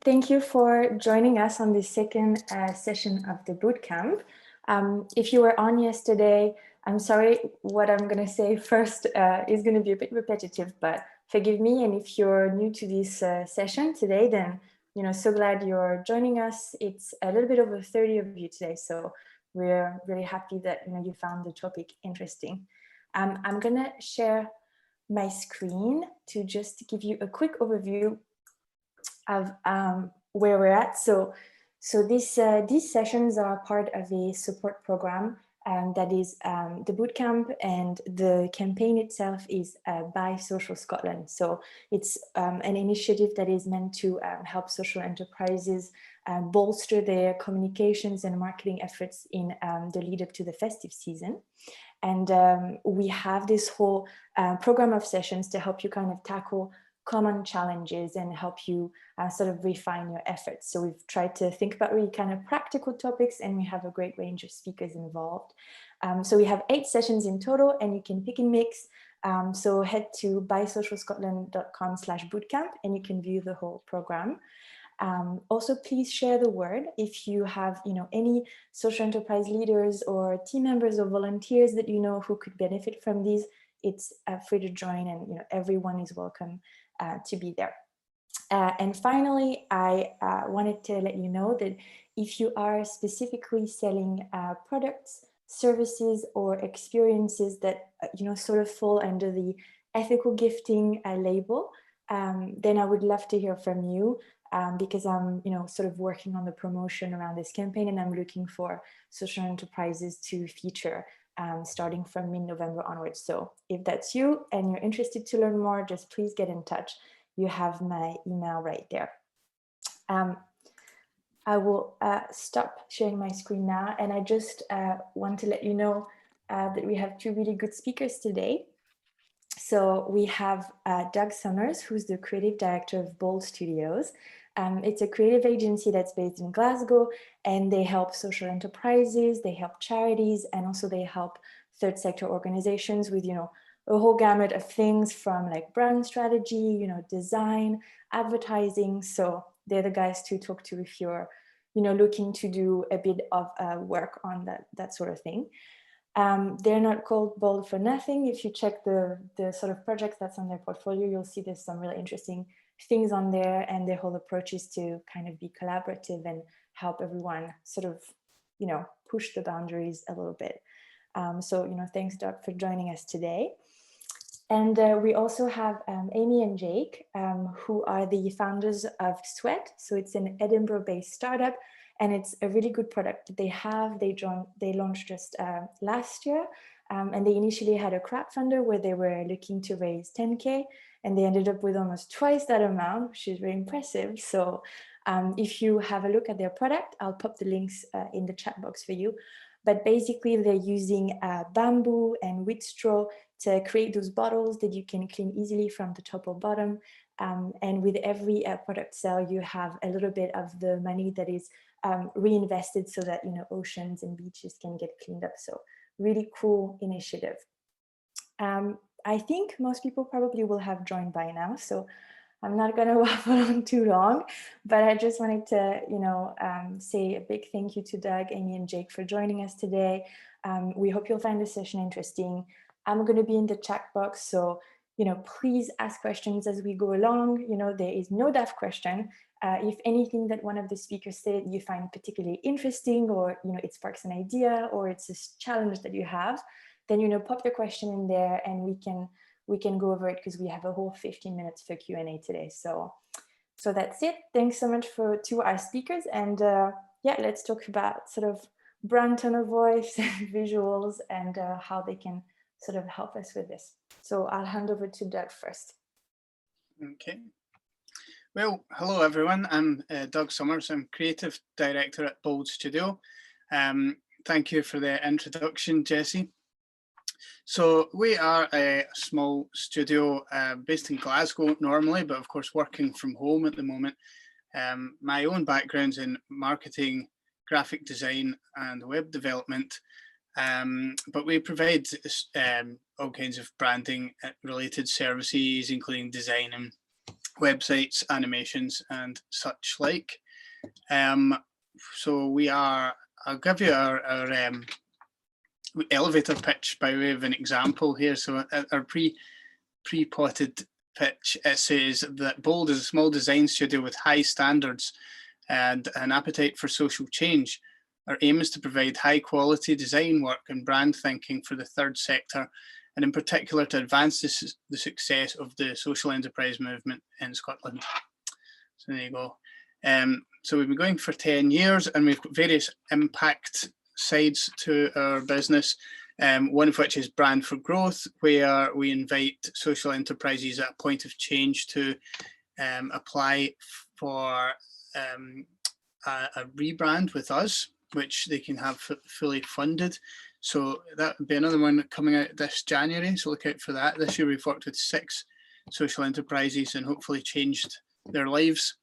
Thank you for joining us on the second session of the bootcamp. If you were on yesterday, I'm sorry, what I'm going to say first is going to be a bit repetitive, but forgive me. And if you're new to this session today, then so glad you're joining us. It's a little bit over 30 of you today, so we're really happy that you found the topic interesting. I'm going to share my screen to just give you a quick overview of where we're at. So these sessions are part of a support program that is the bootcamp, and the campaign itself is by Social Scotland. So it's an initiative that is meant to help social enterprises bolster their communications and marketing efforts in the lead up to the festive season. And we have this whole program of sessions to help you kind of tackle common challenges and help you sort of refine your efforts. So we've tried to think about really kind of practical topics, and we have a great range of speakers involved. So we have 8 sessions in total, and you can pick and mix. So head to bysocialscotland.com/bootcamp and you can view the whole program. Also, please share the word if you have any social enterprise leaders or team members or volunteers that who could benefit from these. It's free to join, and everyone is welcome to be there. And finally, I wanted to let you know that if you are specifically selling products, services, or experiences that sort of fall under the ethical gifting label, then I would love to hear from you. Because I'm, sort of working on the promotion around this campaign, and I'm looking for social enterprises to feature starting from mid-November onwards. So if that's you and you're interested to learn more, just please get in touch. You have my email right there. I will stop sharing my screen now, and I just want to let you know that we have 2 really good speakers today. So we have Doug Summers, who's the creative director of Bold Studios. It's a creative agency that's based in Glasgow, and they help social enterprises, they help charities, and also they help third sector organizations with, a whole gamut of things from like brand strategy, design, advertising. So they're the guys to talk to if you're, looking to do a bit of work on that sort of thing. They're not called Bold for nothing. If you check the sort of projects that's on their portfolio, you'll see there's some really interesting things on there, and their whole approach is to kind of be collaborative and help everyone sort of, push the boundaries a little bit. So, thanks, Doug, for joining us today. And we also have Aimee and Jake, who are the founders of Sweat. So it's an Edinburgh-based startup, and it's a really good product that they have. They launched just last year, and they initially had a crowdfunder where they were looking to raise 10K, and they ended up with almost twice that amount, which is very impressive. So if you have a look at their product, I'll pop the links in the chat box for you. But basically, they're using bamboo and wheat straw to create those bottles that you can clean easily from the top or bottom. And with every product sale, you have a little bit of the money that is reinvested so that oceans and beaches can get cleaned up. So really cool initiative. I think most people probably will have joined by now, so I'm not going to waffle on too long, but I just wanted to, say a big thank you to Doug, Aimee, and Jake for joining us today. We hope you'll find this session interesting. I'm going to be in the chat box, so please ask questions as we go along. There is no daft question. If anything that one of the speakers said you find particularly interesting, or it sparks an idea, or it's a challenge that you have, then pop your question in there, and we can go over it, because we have a whole 15 minutes for Q&A today. So that's it. Thanks so much to our speakers, and yeah, let's talk about sort of brand tone of voice, visuals, and how they can sort of help us with this. So I'll hand over to Doug first. Okay. Well, hello everyone. I'm Doug Summers. I'm creative director at Bold Studio. Thank you for the introduction, Jessie. So we are a small studio based in Glasgow normally, but of course working from home at the moment. My own background's in marketing, graphic design and web development, but we provide all kinds of branding related services, including designing websites, animations, and such like. So I'll give you our elevator pitch by way of an example here. So our pre-plotted pitch, it says that Bold is a small design studio with high standards and an appetite for social change. Our aim is to provide high quality design work and brand thinking for the third sector, and in particular to advance the success of the social enterprise movement in Scotland. So there you go. So we've been going for 10 years and we've got various impact sides to our business. One of which is Brand for Growth, where we invite social enterprises at a point of change to apply for a rebrand with us, which they can have fully funded. So that would be another one coming out this January, so look out for that. This year we've worked with 6 social enterprises and hopefully changed their lives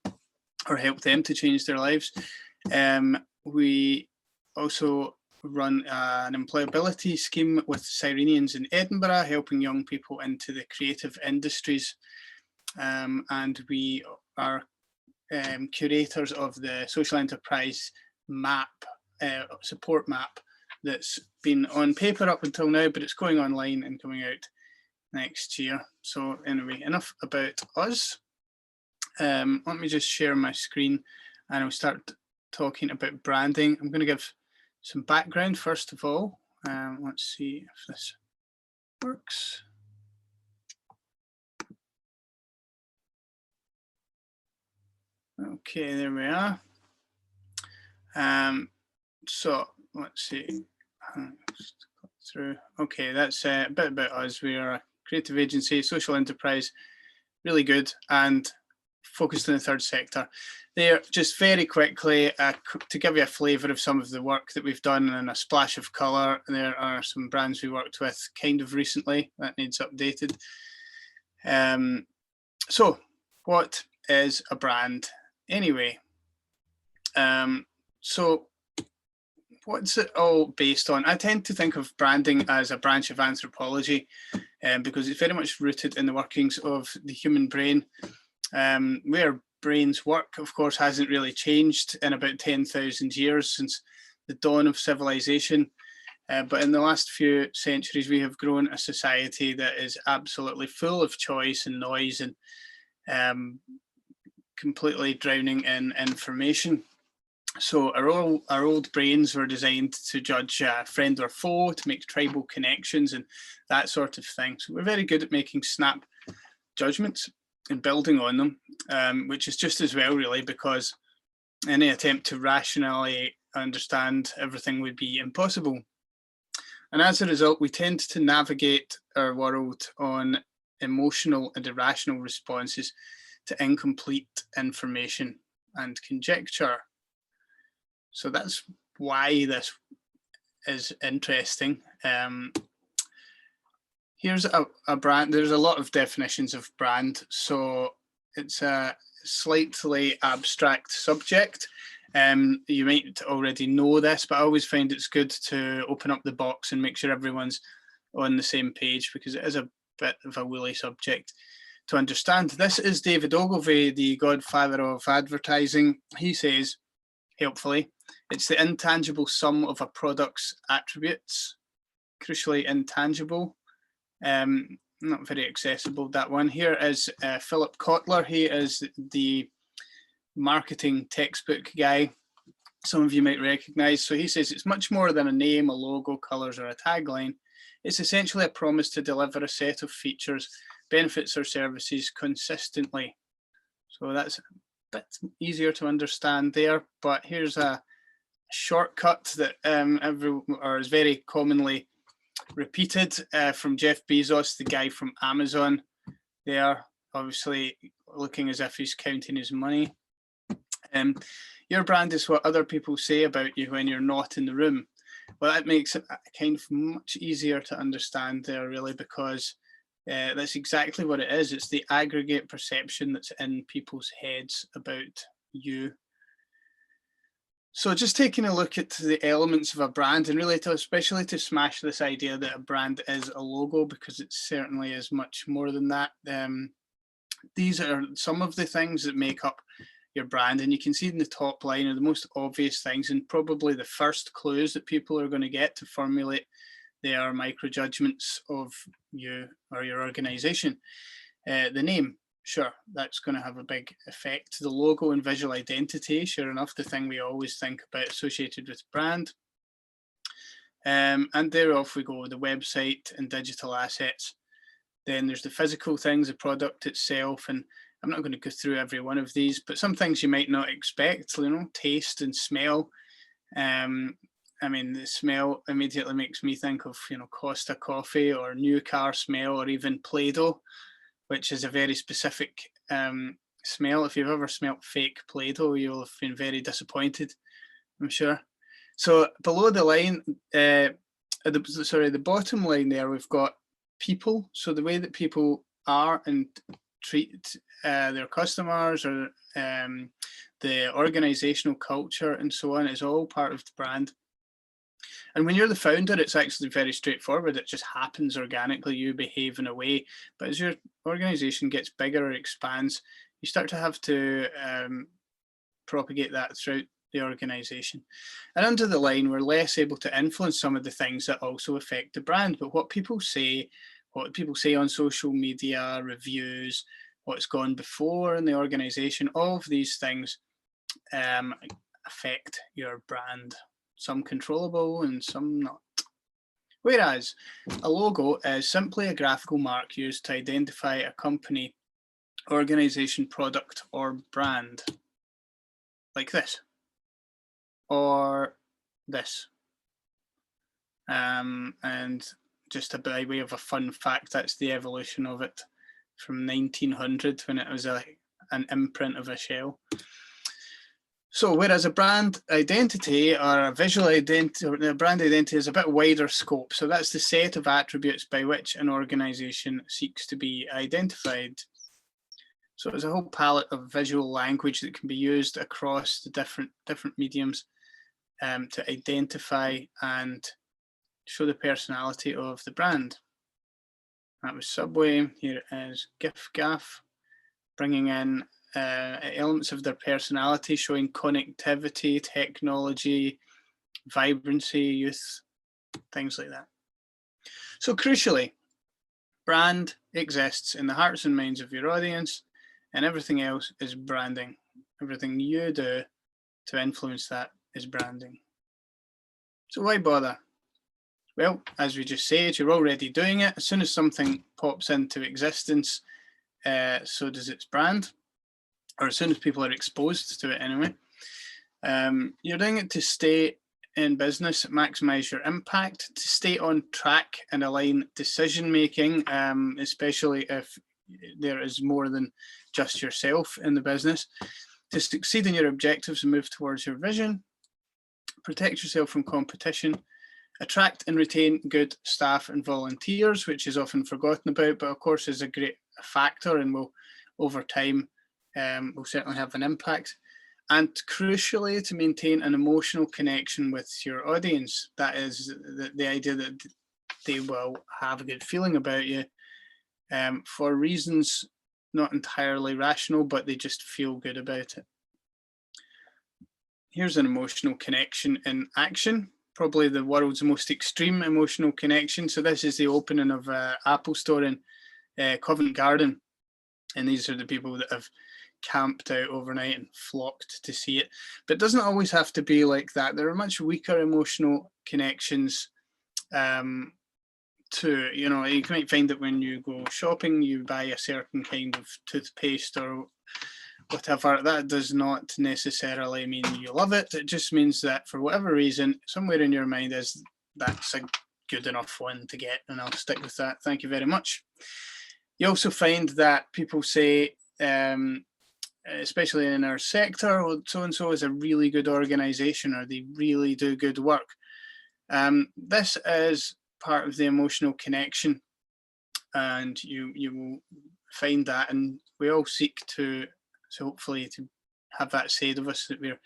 or helped them to change their lives. We also run an employability scheme with Cyrenians in Edinburgh, helping young people into the creative industries. And we are curators of the social enterprise map, support map, that's been on paper up until now, but it's going online and coming out next year. So anyway, enough about us. Let me just share my screen and I'll start talking about branding. I'm going to give some background first of all. Let's see if this works. Okay, there we are. So let's see. Through. Okay, that's a bit about us. We are a creative agency, social enterprise, really good and focused on the third sector. There, just very quickly, to give you a flavour of some of the work that we've done and a splash of colour, there are some brands we worked with kind of recently that needs updated. So what is a brand anyway? So what's it all based on? I tend to think of branding as a branch of anthropology because it's very much rooted in the workings of the human brain. Where brains work, of course, hasn't really changed in about 10,000 years since the dawn of civilization. But in the last few centuries, we have grown a society that is absolutely full of choice and noise and completely drowning in information. So our old brains were designed to judge friend or foe, to make tribal connections and that sort of thing. So we're very good at making snap judgments and building on them, which is just as well, really, because any attempt to rationally understand everything would be impossible. And as a result, we tend to navigate our world on emotional and irrational responses to incomplete information and conjecture. So that's why this is interesting. Here's a brand. There's a lot of definitions of brand, so it's a slightly abstract subject. You might already know this, but I always find it's good to open up the box and make sure everyone's on the same page because it is a bit of a woolly subject to understand. This is David Ogilvy, the godfather of advertising. He says, helpfully, it's the intangible sum of a product's attributes, crucially intangible. Not very accessible, that one. Here is Philip Kotler. He is the marketing textbook guy. Some of you might recognize. So he says it's much more than a name, a logo, colors, or a tagline. It's essentially a promise to deliver a set of features, benefits, or services consistently. So that's a bit easier to understand there. But here's a shortcut that is very commonly repeated from Jeff Bezos, the guy from Amazon there, obviously looking as if he's counting his money. Your brand is what other people say about you when you're not in the room. Well, that makes it kind of much easier to understand there, really, because that's exactly what it is. It's the aggregate perception that's in people's heads about you. So just taking a look at the elements of a brand and really especially to smash this idea that a brand is a logo, because it certainly is much more than that. These are some of the things that make up your brand, and you can see in the top line are the most obvious things and probably the first clues that people are going to get to formulate their micro judgments of you or your organization. The name, sure, that's going to have a big effect. The logo and visual identity, sure enough, the thing we always think about associated with brand. And there off we go, the website and digital assets. Then there's the physical things, the product itself, and I'm not going to go through every one of these, but some things you might not expect, you know, taste and smell. I mean, the smell immediately makes me think of, you know, Costa coffee or new car smell, or even Play-Doh, which is a very specific smell. If you've ever smelt fake Play-Doh, you'll have been very disappointed, I'm sure. So below the line, the bottom line there, we've got people. So the way that people are and treat their customers, or the organizational culture and so on, is all part of the brand. And when you're the founder, it's actually very straightforward. It just happens organically, you behave in a way. But as your organization gets bigger or expands, you start to have to propagate that throughout the organization. And under the line, we're less able to influence some of the things that also affect the brand. But what people say on social media, reviews, what's gone before in the organization, all of these things affect your brand. Some controllable and some not. Whereas a logo is simply a graphical mark used to identify a company, organization, product, or brand, like this, or this. And just by way of a fun fact, that's the evolution of it from 1900, when it was an imprint of a shell. So whereas a brand identity or a visual identity, or a brand identity, is a bit wider scope. So that's the set of attributes by which an organization seeks to be identified. So there's a whole palette of visual language that can be used across the different mediums to identify and show the personality of the brand. That was Subway. Here it is Gif Gaff, bringing in elements of their personality, showing connectivity, technology, vibrancy, youth, things like that. So crucially, brand exists in the hearts and minds of your audience, and everything else is branding. Everything you do to influence that is branding. So why bother? Well, as we just said, you're already doing it. As soon as something pops into existence, so does its brand, or as soon as people are exposed to it anyway. You're doing it to stay in business, maximize your impact, to stay on track and align decision making, especially if there is more than just yourself in the business, to succeed in your objectives and move towards your vision, protect yourself from competition, attract and retain good staff and volunteers, which is often forgotten about, but of course is a great factor and will, over time, will certainly have an impact. And crucially, to maintain an emotional connection with your audience. That is the idea that they will have a good feeling about you for reasons not entirely rational, but they just feel good about it. Here's an emotional connection in action, probably the world's most extreme emotional connection. So this is the opening of Apple Store in Covent Garden. And these are the people that have camped out overnight and flocked to see it. But it doesn't always have to be like that. There are much weaker emotional connections too. You know, you might find that when you go shopping, you buy a certain kind of toothpaste or whatever. That does not necessarily mean you love it. It just means that for whatever reason, somewhere in your mind is that's a good enough one to get, and I'll stick with that. Thank you very much. You also find that people say, especially in our sector, well, so-and-so is a really good organization, or they really do good work. This is part of the emotional connection, and you will find that, and we all seek to hopefully to have that said of us, that we're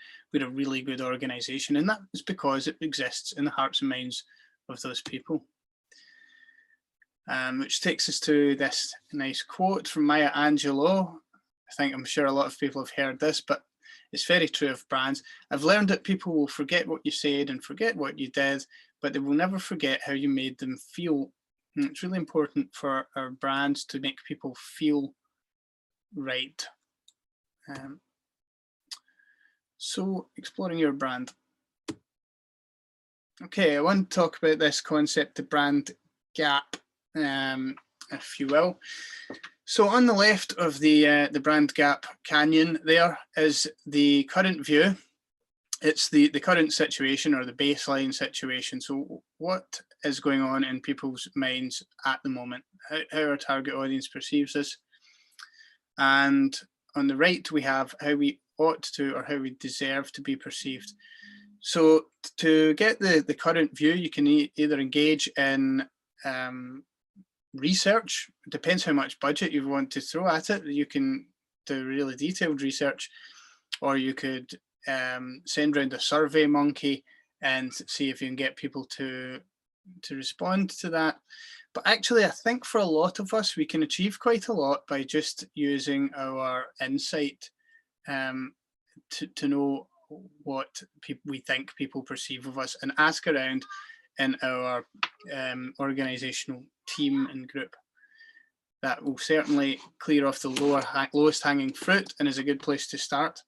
a really good organization, and that is because it exists in the hearts and minds of those people. which takes us to this nice quote from Maya Angelou. I'm sure a lot of people have heard this, but it's very true of brands. I've learned that people will forget what you said and forget what you did, but they will never forget how you made them feel. And it's really important for our brands to make people feel right. So exploring your brand. Okay, I want to talk about this concept, the brand gap, if you will. So on the left of the brand gap canyon, there is the current view. It's the current situation or the baseline situation. So what is going on in people's minds at the moment, how our target audience perceives us. And on the right, we have how we ought to or how we deserve to be perceived. So to get the current view, you can either engage in research. It depends how much budget you want to throw at it. You can do really detailed research, or you could send around a survey monkey and see if you can get people to respond to that. But actually, I think for a lot of us, we can achieve quite a lot by just using our insight to know what we think people perceive of us, and ask around in our organizational team and group. That will certainly clear off the lowest hanging fruit and is a good place to start.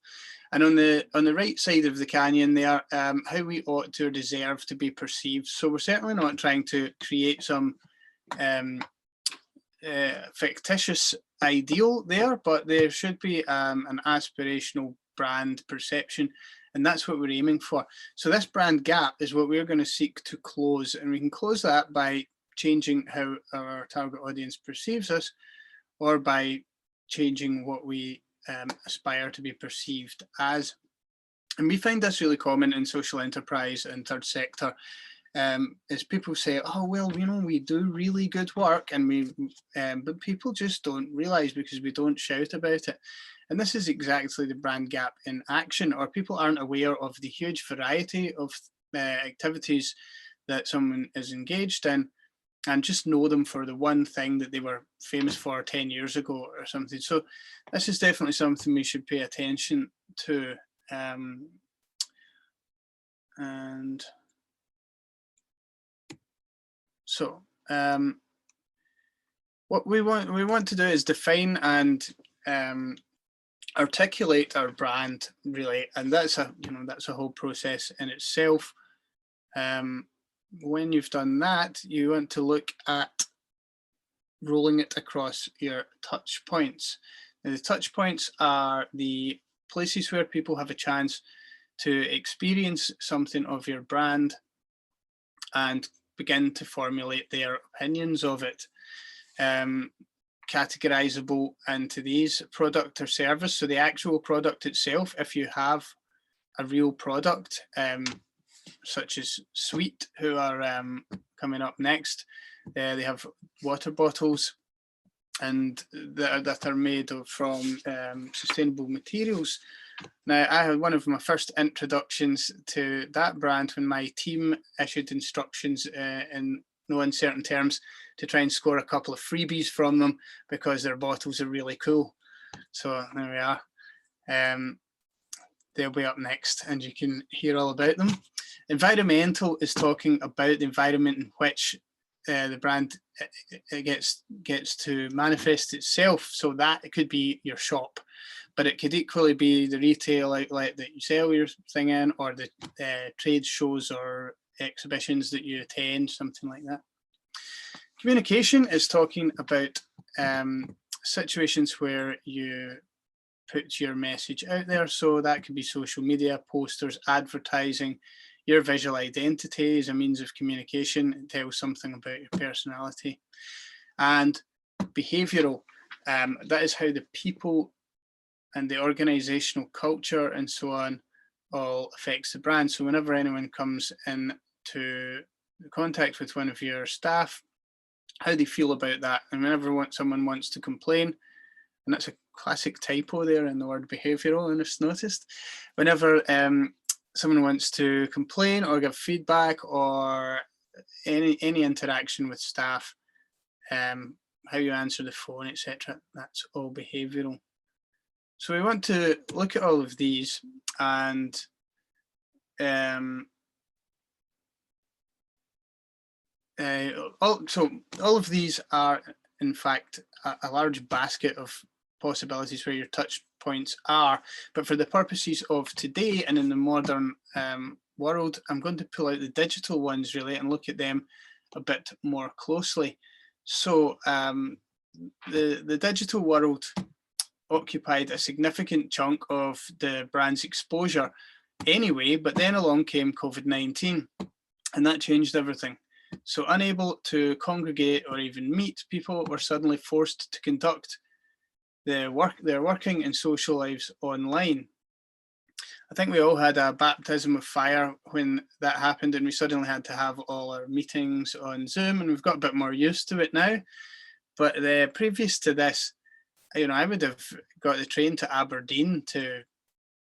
And on the right side of the canyon there, how we ought to or deserve to be perceived. So we're certainly not trying to create some fictitious ideal there, but there should be an aspirational brand perception, and that's what we're aiming for. So this brand gap is what we're going to seek to close, and we can close that by changing how our target audience perceives us, or by changing what we aspire to be perceived as. And we find this really common in social enterprise and third sector, is people say, oh, well, we do really good work, and but people just don't realize because we don't shout about it. And this is exactly the brand gap in action, or people aren't aware of the huge variety of activities that someone is engaged in, and just know them for the one thing that they were famous for 10 years ago or something. So this is definitely something we should pay attention to. And so what we want to do is define and articulate our brand, really, and that's a whole process in itself. When you've done that, you want to look at rolling it across your touch points. Now, the touch points are the places where people have a chance to experience something of your brand and begin to formulate their opinions of it. Categorizable into these: product or service. So the actual product itself, if you have a real product, such as Sweet, who are coming up next. They have water bottles and that are made from sustainable materials. Now, I had one of my first introductions to that brand when my team issued instructions in no uncertain terms to try and score a couple of freebies from them because their bottles are really cool. So there we are. They'll be up next and you can hear all about them. Environmental is talking about the environment in which the brand gets to manifest itself. So that it could be your shop, but it could equally be the retail outlet that you sell your thing in, or the trade shows or exhibitions that you attend, something like that. Communication is talking about situations where you put your message out there. So that could be social media, posters, advertising. Your visual identity is a means of communication. It tells something about your personality. And behavioral, that is how the people and the organizational culture and so on all affects the brand. So whenever anyone comes into contact with one of your staff, how they feel about that. And whenever someone wants to complain, and that's a classic typo there in the word behavioral, and it's noticed. Whenever someone wants to complain or give feedback or any interaction with staff, how you answer the phone, etc. That's all behavioural. So we want to look at all of these, and all of these are, in fact, a large basket of possibilities where your touch points are. But for the purposes of today and in the modern world, I'm going to pull out the digital ones really and look at them a bit more closely. So the digital world occupied a significant chunk of the brand's exposure anyway, but then along came COVID-19 and that changed everything. So unable to congregate or even meet, people were suddenly forced to conduct their working and social lives online. I think we all had a baptism of fire when that happened and we suddenly had to have all our meetings on Zoom, and we've got a bit more used to it now. But previous to this, I would have got the train to Aberdeen to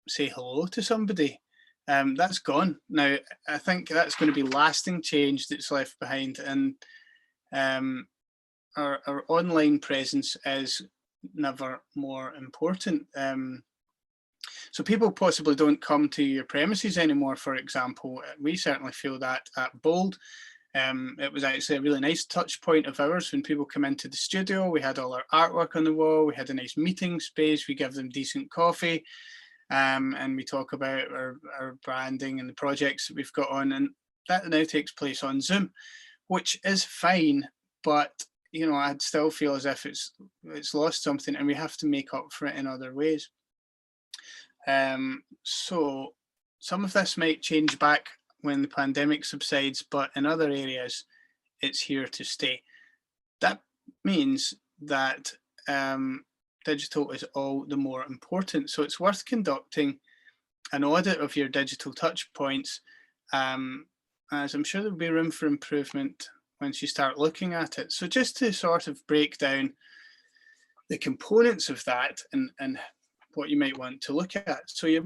say hello to somebody. That's gone. Now, I think that's going to be lasting change that's left behind, and our online presence is never more important. So people possibly don't come to your premises anymore, for example. We certainly feel that at Bold. It was actually a really nice touch point of ours when people come into the studio. We had all our artwork on the wall, we had a nice meeting space, we give them decent coffee, and we talk about our branding and the projects that we've got on, and that now takes place on Zoom, which is fine, but I'd still feel as if it's lost something and we have to make up for it in other ways. So some of this might change back when the pandemic subsides, but in other areas, it's here to stay. That means that digital is all the more important. So it's worth conducting an audit of your digital touch points, as I'm sure there'll be room for improvement once you start looking at it. So just to sort of break down the components of that and what you might want to look at. So your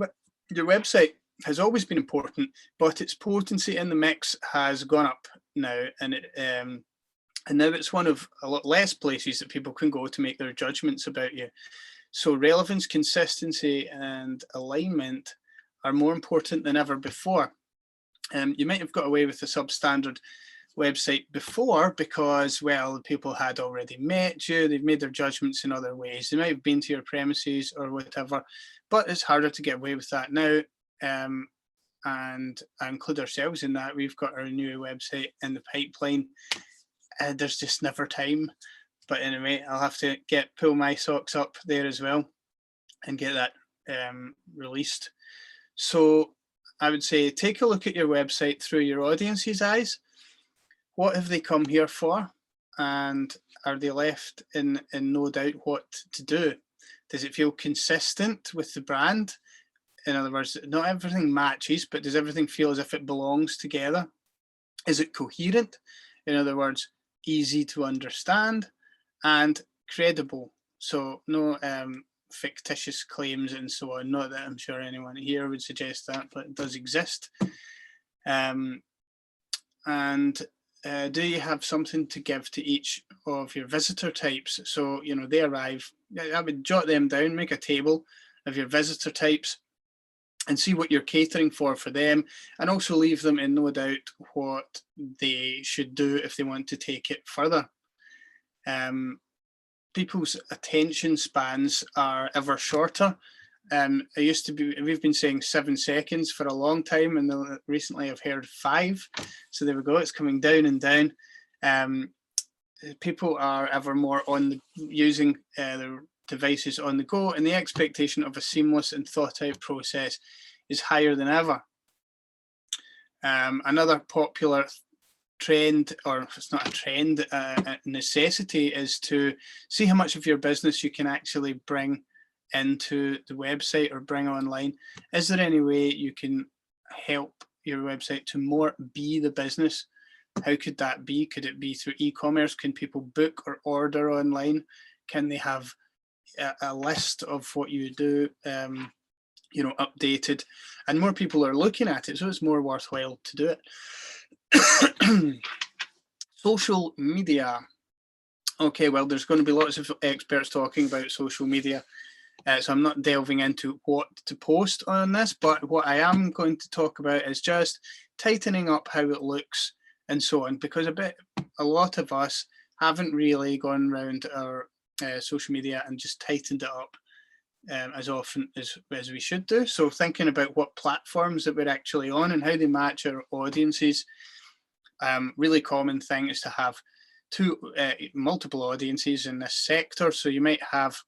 website has always been important, but its potency in the mix has gone up now, and now it's one of a lot less places that people can go to make their judgments about you. So relevance, consistency, and alignment are more important than ever before. You might have got away with a substandard website before because, well, people had already met you, they've made their judgments in other ways, they might have been to your premises or whatever, but it's harder to get away with that now. And I include ourselves in that. We've got our new website in the pipeline. There's just never time. But anyway, I'll have to pull my socks up there as well and get that released. So I would say take a look at your website through your audience's eyes. What have they come here for? And are they left in no doubt what to do? Does it feel consistent with the brand? In other words, not everything matches, but does everything feel as if it belongs together? Is it coherent? In other words, easy to understand and credible. So no fictitious claims and so on. Not that I'm sure anyone here would suggest that, but it does exist. Do you have something to give to each of your visitor types? So, they arrive, I would jot them down, make a table of your visitor types and see what you're catering for them, and also leave them in no doubt what they should do if they want to take it further. People's attention spans are ever shorter. We've been saying 7 seconds for a long time, and recently I've heard 5. So there we go, it's coming down and down. People are ever more using their devices on the go, and the expectation of a seamless and thought out process is higher than ever. Another popular trend, or if it's not a trend, a necessity, is to see how much of your business you can actually bring into the website or bring online. Is there any way you can help your website to more be the business? How could that be? Could it be through e-commerce? Can people book or order online? Can they have a list of what you do, updated? And more people are looking at it, so it's more worthwhile to do it. Social media. Okay, well, there's going to be lots of experts talking about social media, so I'm not delving into what to post on this, but what I am going to talk about is just tightening up how it looks and so on, because a lot of us haven't really gone around our social media and just tightened it up as often as we should do. So thinking about what platforms that we're actually on and how they match our audiences. Really common thing is to have multiple audiences in this sector. So you might have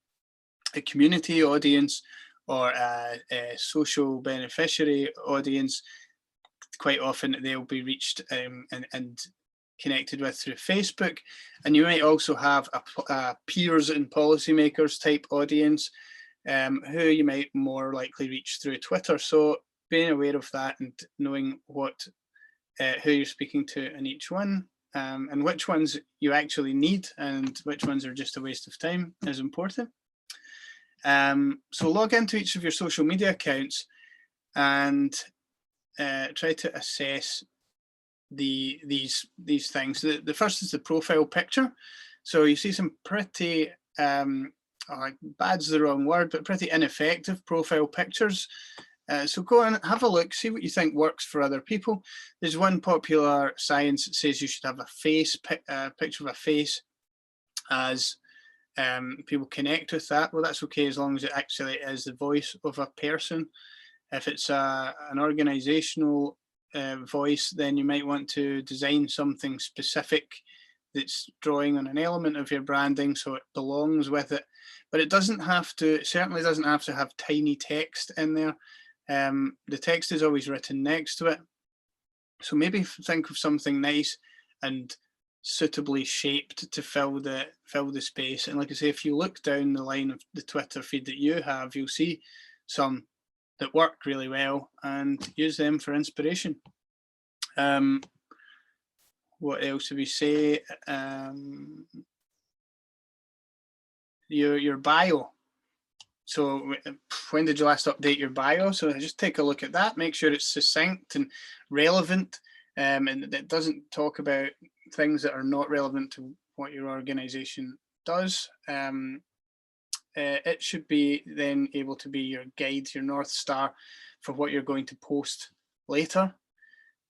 a community audience or a social beneficiary audience. Quite often they'll be reached and connected with through Facebook. And you might also have a peers and policymakers type audience who you might more likely reach through Twitter. So being aware of that and knowing who you're speaking to in each one, and which ones you actually need and which ones are just a waste of time is important. So log into each of your social media accounts and try to assess these things. The first is the profile picture. So you see some pretty bad's the wrong word, but pretty ineffective profile pictures. So go and have a look, see what you think works for other people. There's one popular science that says you should have a picture of a face as people connect with that. Well, that's okay as long as it actually is the voice of a person. If it's an organizational voice, then you might want to design something specific that's drawing on an element of your branding so it belongs with it. But it certainly doesn't have to have tiny text in there. The text is always written next to it. So maybe think of something nice and suitably shaped to fill the space. And like I say, if you look down the line of the Twitter feed that you have, you'll see some that work really well and use them for inspiration. What else do we say? Your bio. So when did you last update your bio? So just take a look at that, make sure it's succinct and relevant, and it doesn't talk about things that are not relevant to what your organization does. It should be then able to be your guide, your North Star for what you're going to post later.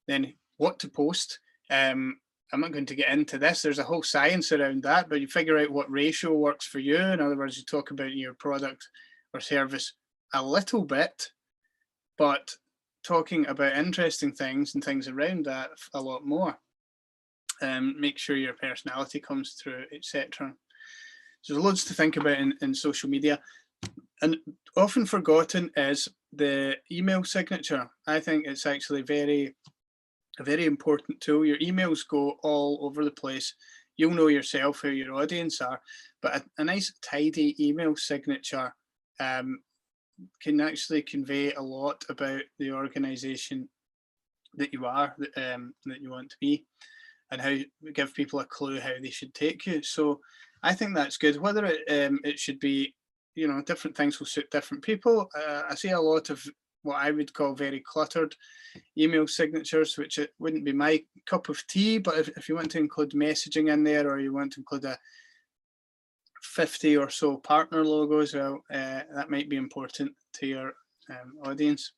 Then what to post. I'm not going to get into this. There's a whole science around that, but you figure out what ratio works for you. In other words, you talk about your product or service a little bit, but talking about interesting things and things around that a lot more. Make sure your personality comes through, etc. So there's loads to think about in social media. And often forgotten is the email signature. I think it's actually a very important tool. Your emails go all over the place. You'll know yourself who your audience are, but a nice tidy email signature can actually convey a lot about the organization that you are, that you want to be, and how give people a clue how they should take you. So I think that's good. Whether it should be, different things will suit different people. I see a lot of what I would call very cluttered email signatures, which it wouldn't be my cup of tea, but if you want to include messaging in there, or you want to include a 50 or so partner logos, well, that might be important to your audience.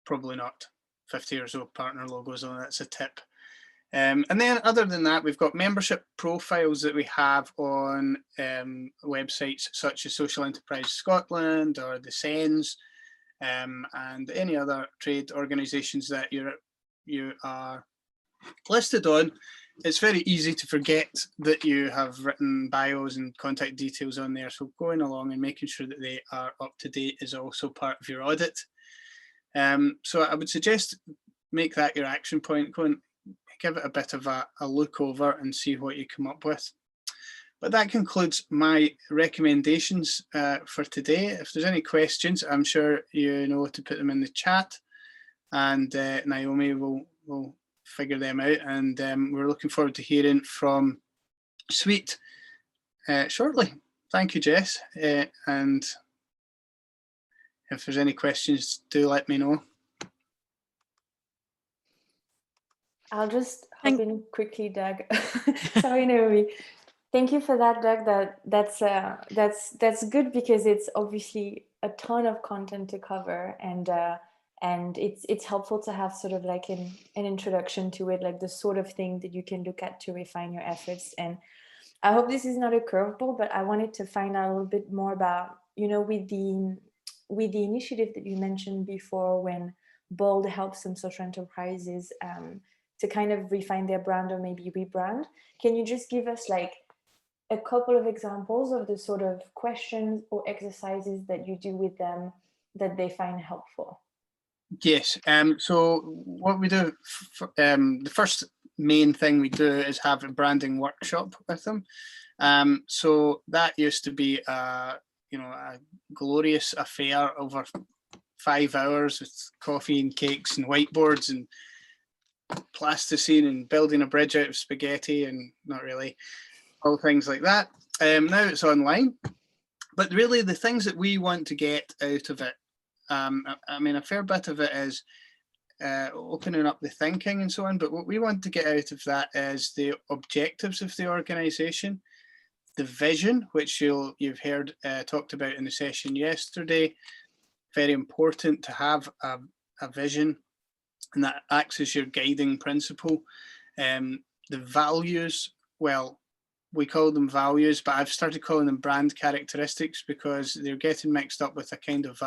Probably not 50 or so partner logos, although that's a tip. And then other than that, we've got membership profiles that we have on websites such as Social Enterprise Scotland or the SENS, and any other trade organisations that you are listed on. It's very easy to forget that you have written bios and contact details on there. So going along and making sure that they are up to date is also part of your audit. So I would suggest make that your action point. Go and give it a bit of a look over and see what you come up with. But that concludes my recommendations for today. If there's any questions, I'm sure you know to put them in the chat, and Naomi will figure them out. And we're looking forward to hearing from Sweet shortly. Thank you, Jess. And if there's any questions, do let me know. I'll just hop in quickly, Doug. Sorry, Naomi. Thank you for that, Doug. That's good, because it's obviously a ton of content to cover, and it's helpful to have sort of like an introduction to it, like the sort of thing that you can look at to refine your efforts. And I hope this is not a curveball, but I wanted to find out a little bit more about, with the initiative that you mentioned before, when Bold helps some social enterprises to kind of refine their brand or maybe rebrand. Can you just give us like a couple of examples of the sort of questions or exercises that you do with them that they find helpful? Yes. So what we do, the first main thing we do is have a branding workshop with them. So that used to be a glorious affair over 5 hours with coffee and cakes and whiteboards and plasticine and building a bridge out of spaghetti, and not really, all things like that. Now it's online, but really the things that we want to get out of it, I mean, a fair bit of it is opening up the thinking and so on, but what we want to get out of that is the objectives of the organisation, the vision, which you've heard talked about in the session yesterday. Very important to have a vision, and that acts as your guiding principle. The values, well, we call them values, but I've started calling them brand characteristics, because they're getting mixed up with a kind of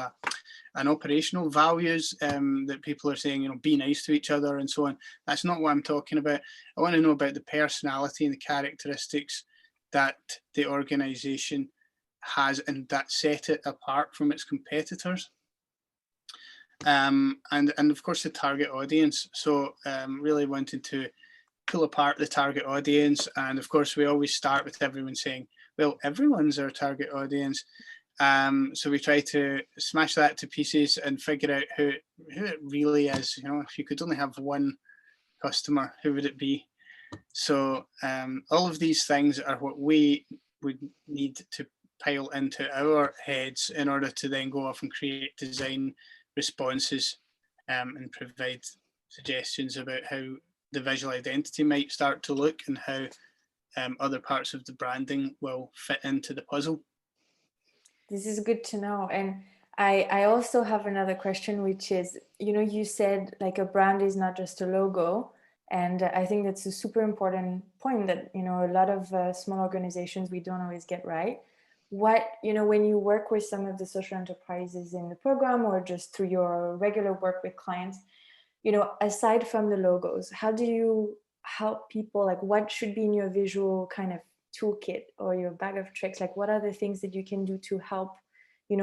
an operational values that people are saying, be nice to each other and so on. That's not what I'm talking about. I want to know about the personality and the characteristics that the organisation has, and that set it apart from its competitors. And of course the target audience. So really wanting to pull apart the target audience, and of course we always start with everyone saying, well, everyone's our target audience. So we try to smash that to pieces and figure out who it really is. If you could only have one customer, who would it be? So all of these things are what we would need to pile into our heads in order to then go off and create design responses and provide suggestions about how the visual identity might start to look, and how other parts of the branding will fit into the puzzle. This is good to know. And I also have another question, which is, you said like a brand is not just a logo. And I think that's a super important point that, a lot of small organizations, we don't always get right. What, when you work with some of the social enterprises in the program, or just through your regular work with clients, aside from the logos, how do you help people? Like, what should be in your visual kind of toolkit or your bag of tricks? Like, what are the things that you can do to help,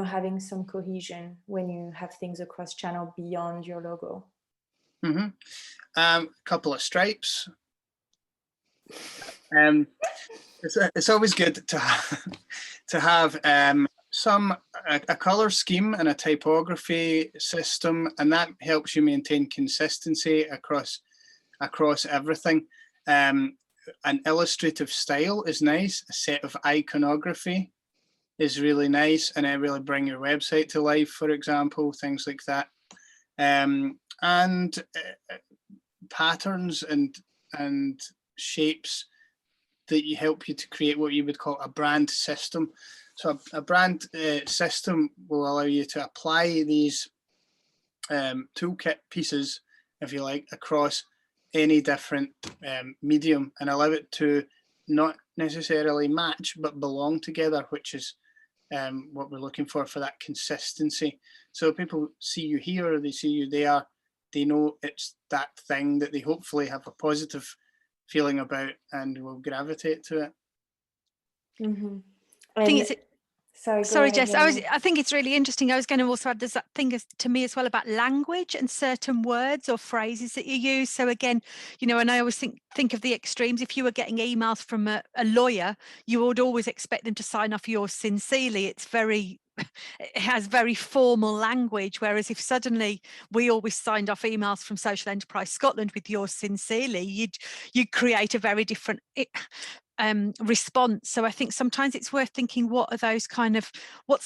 having some cohesion when you have things across channel beyond your logo? Mm-hmm. A couple of stripes. It's always good to have a color scheme and a typography system, and that helps you maintain consistency across everything. An illustrative style is nice. A set of iconography is really nice, and it really bring your website to life, for example, things like that. And patterns and shapes that help you to create what you would call a brand system. So a brand system will allow you to apply these toolkit pieces, if you like, across any different medium, and allow it to not necessarily match but belong together, which is what we're looking for that consistency. So people see you here, or they see you there, they know it's that thing that they hopefully have a positive feeling about and will gravitate to it. Mm-hmm. I think it's Sorry, ahead, Jess. I think it's really interesting. I was going to also add, there's that thing to me as well about language and certain words or phrases that you use. So again, and I always think of the extremes. If you were getting emails from a lawyer, you would always expect them to sign off yours sincerely. It has very formal language, whereas if suddenly we always signed off emails from Social Enterprise Scotland with yours sincerely, you'd create a very different response. So I think sometimes it's worth thinking, what's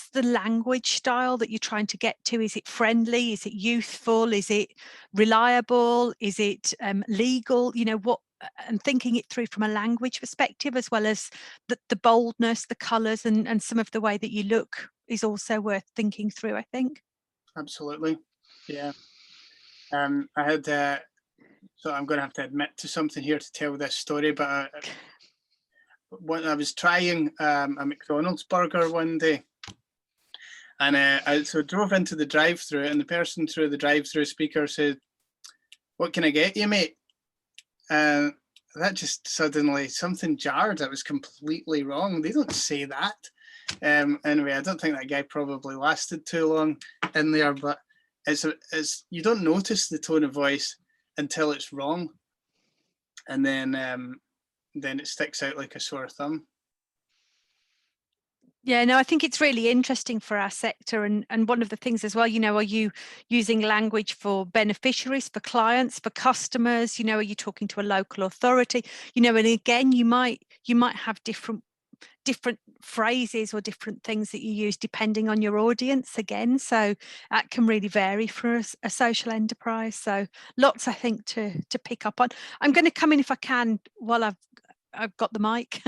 the language style that you're trying to get to? Is it friendly? Is it youthful? Is it reliable? Is it legal? and thinking it through from a language perspective, as well as the boldness, the colours, and some of the way that you look is also worth thinking through, I think. Absolutely. Yeah. I had, so I'm going to have to admit to something here to tell this story, but when I was trying a McDonald's burger one day, and I drove into the drive-through, and the person through the drive-through speaker said, "What can I get you, mate?" That just suddenly, something jarred. That was completely wrong. They don't say that. Anyway, I don't think that guy probably lasted too long in there, but it's you don't notice the tone of voice until it's wrong, and then it sticks out like a sore thumb. Yeah, no, I think it's really interesting for our sector, and one of the things as well, you know, are you using language for beneficiaries, for clients, for customers? You know, are you talking to a local authority? You know, and again, you might have different phrases or different things that you use depending on your audience again, so that can really vary for a social enterprise. So lots, I think, to pick up on. I'm going to come in, if I can, while I've got the mic,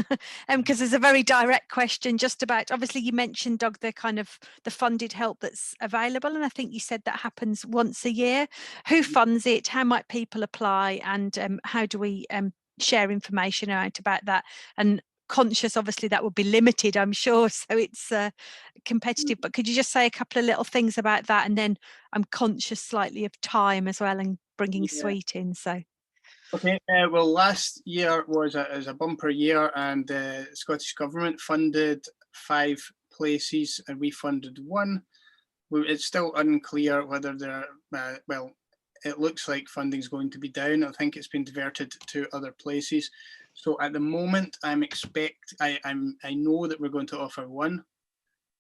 because there's a very direct question just about, obviously you mentioned, Doug, the kind of the funded help that's available, and I think you said that happens once a year. Who funds it? How might people apply? And how do we share information out about that? And conscious, obviously, that would be limited, I'm sure, so it's competitive, but could you just say a couple of little things about that? And then I'm conscious slightly of time as well, and bringing Sweet in, so. Okay, well, last year was a bumper year, and the Scottish Government funded 5 places and we funded 1. It's still unclear whether they're, well, it looks like funding's going to be down. I think it's been diverted to other places. So at the moment, I know that we're going to offer 1,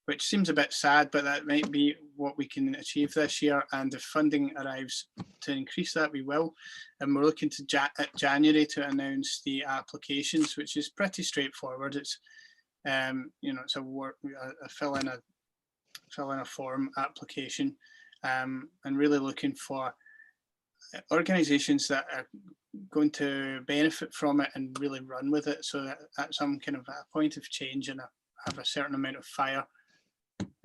which seems a bit sad, but that might be what we can achieve this year. And if funding arrives to increase that, we will. And we're looking to at January to announce the applications, which is pretty straightforward. It's you know, it's a fill in a form application, and really looking for organisations that are going to benefit from it and really run with it, so that at some kind of a point of change and have a certain amount of fire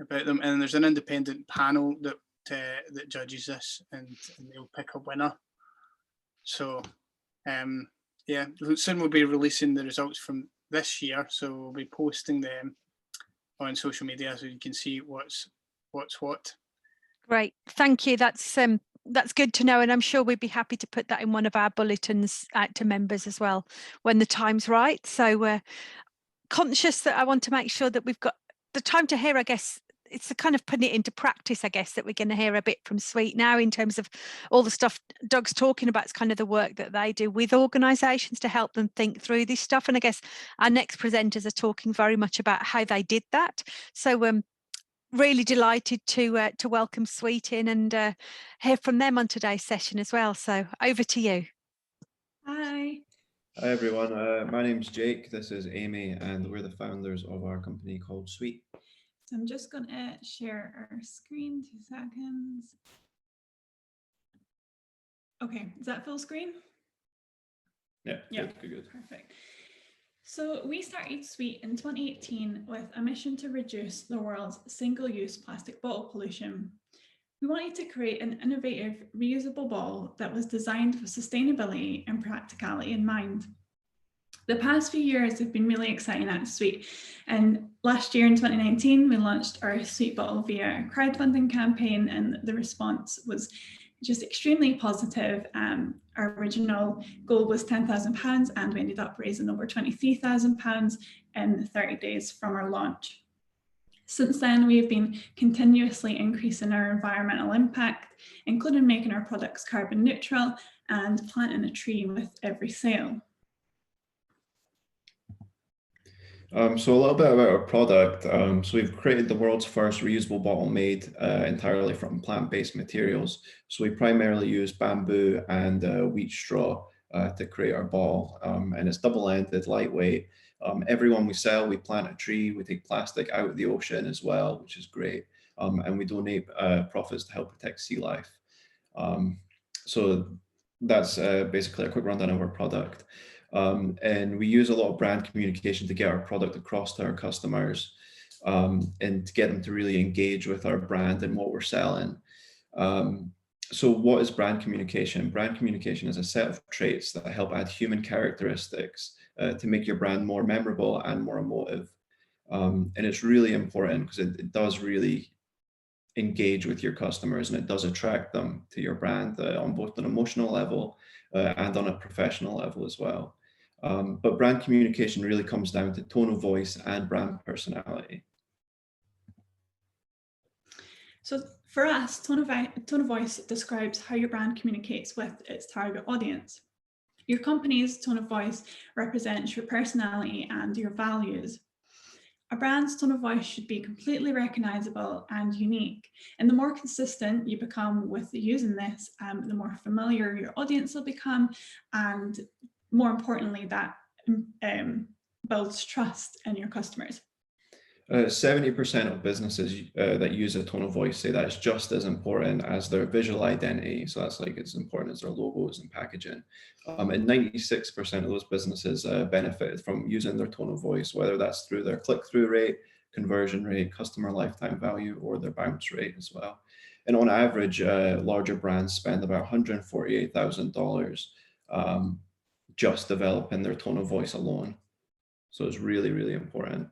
about them. And there's an independent panel that judges this, and they'll pick a winner. So yeah, soon we'll be releasing the results from this year, so we'll be posting them on social media so you can see what's what. Great, thank you. That's good to know, and I'm sure we'd be happy to put that in one of our bulletins out to members as well when the time's right. So we're conscious that I want to make sure that we've got the time to hear, I guess, it's the kind of putting it into practice, I guess, that we're going to hear a bit from Sweet now in terms of all the stuff Doug's talking about. It's kind of the work that they do with organisations to help them think through this stuff. And I guess our next presenters are talking very much about how they did that. So really delighted to welcome Sweet in and hear from them on today's session as well. So over to you. Hi. Hi everyone, my name's Jake, this is Aimee, and we're the founders of our company called Sweet. So I'm just going to share our screen, 2 seconds. Okay, is that full screen? Yeah, good. Perfect. So we started Sweet in 2018 with a mission to reduce the world's single-use plastic bottle pollution. We wanted to create an innovative, reusable bottle that was designed with sustainability and practicality in mind. The past few years have been really exciting at Sweet, and last year in 2019 we launched our Sweet bottle via a crowdfunding campaign, and the response was just extremely positive. Our original goal was £10,000 and we ended up raising over £23,000 in 30 days from our launch. Since then, we've been continuously increasing our environmental impact, including making our products carbon neutral and planting a tree with every sale. So a little bit about our product. So we've created the world's first reusable bottle made entirely from plant-based materials. So we primarily use bamboo and wheat straw to create our bottle, and it's double-ended, lightweight. Every one we sell, we plant a tree, we take plastic out of the ocean as well, which is great, and we donate profits to help protect sea life. So that's basically a quick rundown of our product. And we use a lot of brand communication to get our product across to our customers, and to get them to really engage with our brand and what we're selling. So what is brand communication? Brand communication is a set of traits that help add human characteristics to make your brand more memorable and more emotive. And it's really important because it does really engage with your customers, and it does attract them to your brand on both an emotional level and on a professional level as well. But brand communication really comes down to tone of voice and brand personality. So for us, tone of voice describes how your brand communicates with its target audience. Your company's tone of voice represents your personality and your values. A brand's tone of voice should be completely recognizable and unique. And the more consistent you become with using this, the more familiar your audience will become. And more importantly, that builds trust in your customers. 70% of businesses that use a tone of voice say that it's just as important as their visual identity. So that's like as important as their logos and packaging. And 96% of those businesses benefit from using their tone of voice, whether that's through their click-through rate, conversion rate, customer lifetime value, or their bounce rate as well. And on average, larger brands spend about $148,000 just developing their tone of voice alone. So it's really, really important.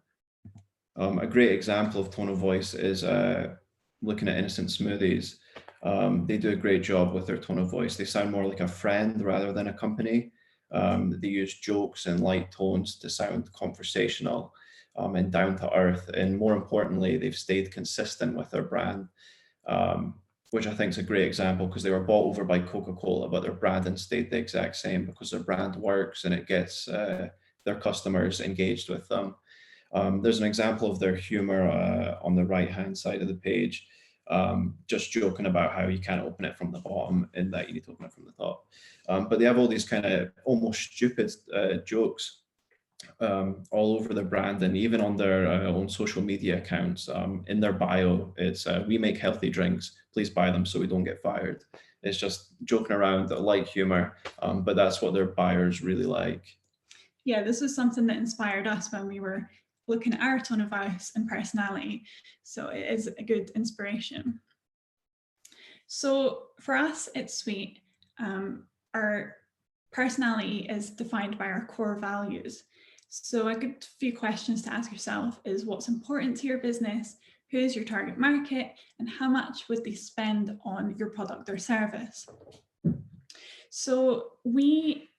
A great example of tone of voice is looking at Innocent Smoothies. They do a great job with their tone of voice. They sound more like a friend rather than a company. They use jokes and light tones to sound conversational and down to earth. And more importantly, they've stayed consistent with their brand, which I think is a great example because they were bought over by Coca-Cola, but their branding stayed the exact same because their brand works and it gets their customers engaged with them. There's an example of their humor on the right-hand side of the page, just joking about how you can't open it from the bottom and that you need to open it from the top. But they have all these kind of almost stupid jokes all over their brand, and even on their own social media accounts. In their bio, it's "We make healthy drinks, please buy them so we don't get fired." It's just joking around, light humor, but that's what their buyers really like. Yeah, this was something that inspired us when we were looking at our tone of voice and personality. So it is a good inspiration. So for us at Sweet, our personality is defined by our core values. So a good few questions to ask yourself is what's important to your business, who is your target market, and how much would they spend on your product or service? So we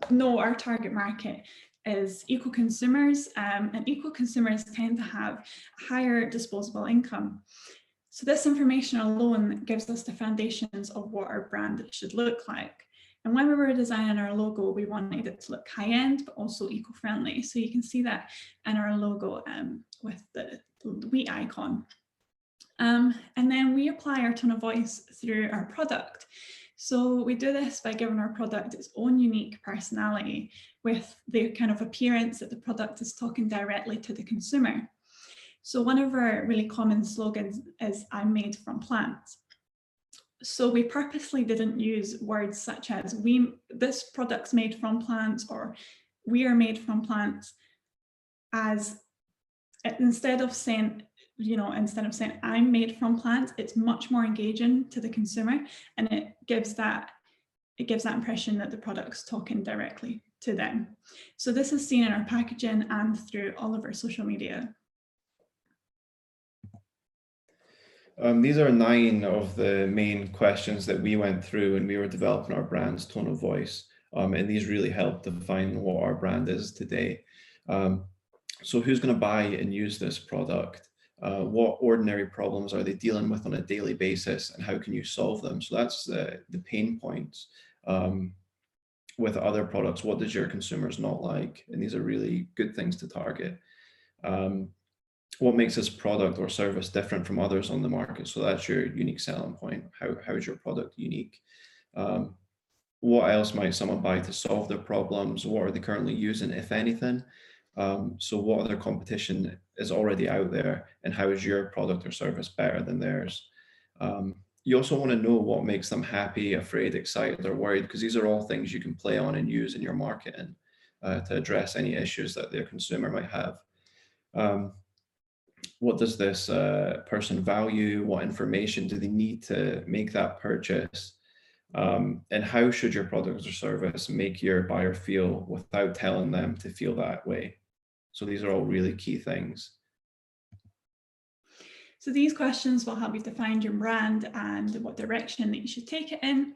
know our target market is eco-consumers, and eco-consumers tend to have higher disposable income. So this information alone gives us the foundations of what our brand should look like. And when we were designing our logo, we wanted it to look high-end, but also eco-friendly. So you can see that in our logo with the wheat icon. And then we apply our tone of voice through our product. So we do this by giving our product its own unique personality with the kind of appearance that the product is talking directly to the consumer. So one of our really common slogans is "I'm made from plants." So we purposely didn't use words such as this product's made from plants or "we are made from plants," as instead of saying "I'm made from plants," it's much more engaging to the consumer, and it gives that impression that the product's talking directly to them. So this is seen in our packaging and through all of our social media. These are 9 of the main questions that we went through when we were developing our brand's tone of voice. And these really help define what our brand is today. So who's going to buy and use this product? What ordinary problems are they dealing with on a daily basis, and how can you solve them? So that's the pain points. With other products, what does your consumers not like? And these are really good things to target. What makes this product or service different from others on the market? So that's your unique selling point. How is your product unique? What else might someone buy to solve their problems? What are they currently using, if anything? So what other competition is already out there, and how is your product or service better than theirs? You also want to know what makes them happy, afraid, excited, or worried, because these are all things you can play on and use in your marketing to address any issues that their consumer might have. What does this person value? What information do they need to make that purchase? And how should your product or service make your buyer feel without telling them to feel that way? So these are all really key things. So these questions will help you define your brand and what direction that you should take it in.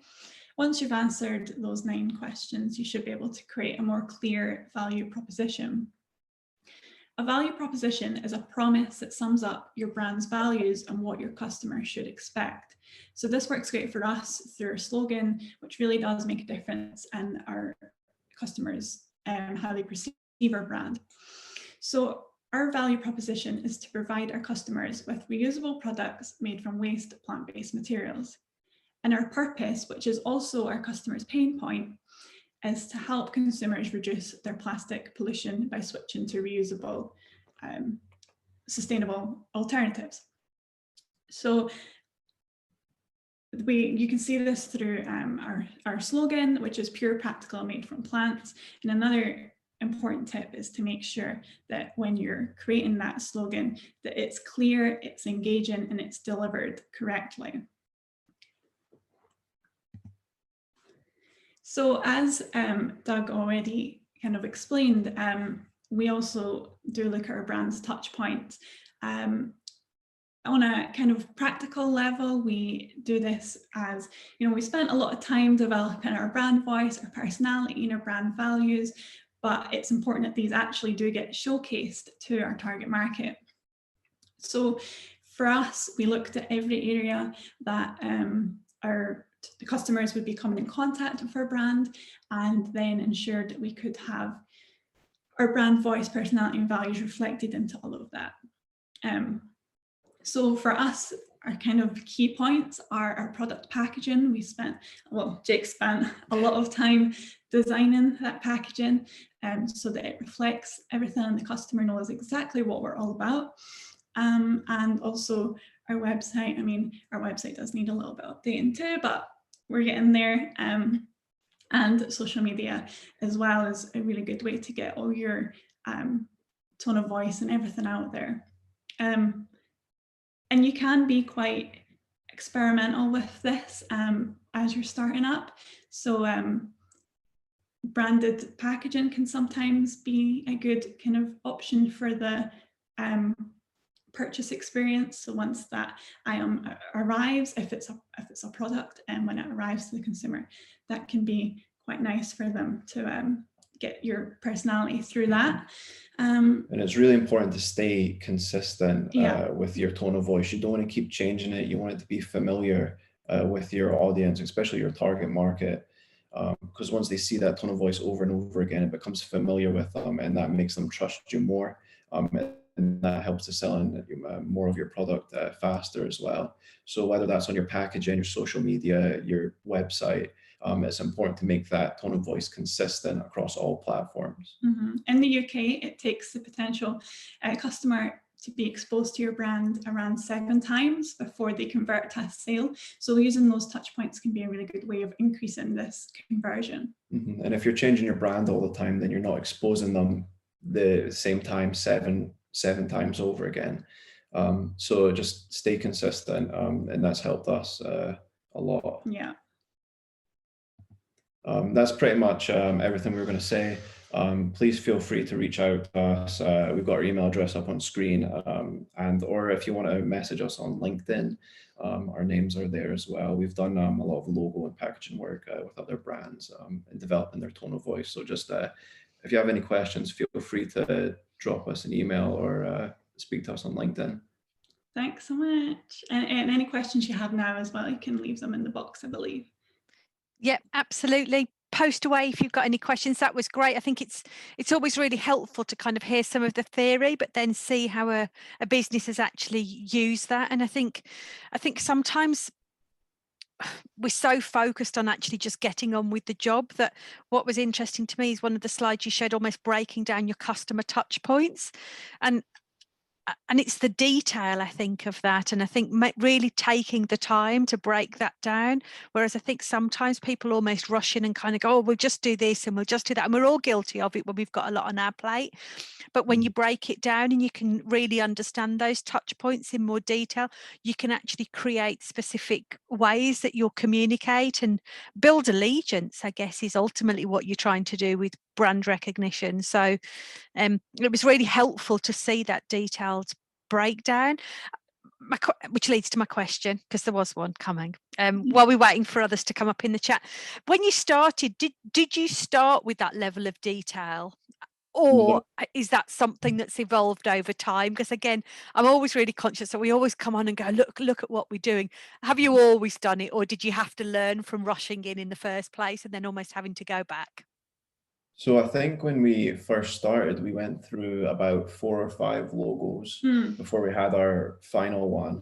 Once you've answered those 9 questions, you should be able to create a more clear value proposition. A value proposition is a promise that sums up your brand's values and what your customers should expect. So this works great for us through our slogan, which really does make a difference in our customers and how they perceive our brand. So our value proposition is to provide our customers with reusable products made from waste plant-based materials. And our purpose, which is also our customers' pain point, is to help consumers reduce their plastic pollution by switching to reusable, sustainable alternatives. So you can see this through our slogan, which is pure, practical, made from plants. And another important tip is to make sure that when you're creating that slogan, that it's clear, it's engaging, and it's delivered correctly. So as Doug already kind of explained, we also do look at our brand's touch points. On a kind of practical level, we do this as, we spent a lot of time developing our brand voice, our personality, and our brand values, but it's important that these actually do get showcased to our target market. So for us, we looked at every area that the customers would be coming in contact with our brand, and then ensured that we could have our brand voice, personality, and values reflected into all of that. So for us, our kind of key points are our product packaging. Jake spent a lot of time designing that packaging so that it reflects everything and the customer knows exactly what we're all about. And also our website. Our website does need a little bit of updating too, but we're getting there. And social media as well is a really good way to get all your tone of voice and everything out there. And you can be quite experimental with this as you're starting up. So branded packaging can sometimes be a good kind of option for the purchase experience. So once that item arrives, if it's a product, and when it arrives to the consumer, that can be quite nice for them to get your personality through that. And it's really important to stay consistent with your tone of voice. You don't want to keep changing it. You want it to be familiar with your audience, especially your target market, because once they see that tone of voice over and over again, it becomes familiar with them, and that makes them trust you more. And that helps to sell in more of your product faster as well. So whether that's on your packaging, your social media, your website, it's important to make that tone of voice consistent across all platforms. Mm-hmm. In the UK, it takes the potential customer to be exposed to your brand around 7 times before they convert to a sale. So using those touch points can be a really good way of increasing this conversion. Mm-hmm. And if you're changing your brand all the time, then you're not exposing them the same time seven times over again. So just stay consistent, and that's helped us a lot. Yeah. That's pretty much everything we were going to say. Please feel free to reach out to us. We've got our email address up on screen, or if you want to message us on LinkedIn, our names are there as well. We've done a lot of logo and packaging work with other brands in developing their tone of voice. So just if you have any questions, feel free to drop us an email or speak to us on LinkedIn. Thanks so much. And any questions you have now as well, you can leave them in the box, I believe. Yeah, absolutely. Post away if you've got any questions. That was great. I think it's always really helpful to kind of hear some of the theory, but then see how a business has actually used that. And I think sometimes we're so focused on actually just getting on with the job that what was interesting to me is one of the slides you showed almost breaking down your customer touch points. And and it's the detail, I think, of that, and I think really taking the time to break that down, whereas I think sometimes people almost rush in and kind of go, oh, we'll just do this and we'll just do that, and we're all guilty of it when we've got a lot on our plate. But when you break it down and you can really understand those touch points in more detail, you can actually create specific ways that you'll communicate and build allegiance, I guess, is ultimately what you're trying to do with brand recognition. So it was really helpful to see that detailed breakdown. Which leads to my question, because there was one coming while we're waiting for others to come up in the chat. When you started, did you start with that level of detail, or is that something that's evolved over time? Because again, I'm always really conscious that we always come on and go, look at what we're doing. Have you always done it, or did you have to learn from rushing in the first place and then almost having to go back? So I think when we first started, we went through about 4 or 5 logos before we had our final one.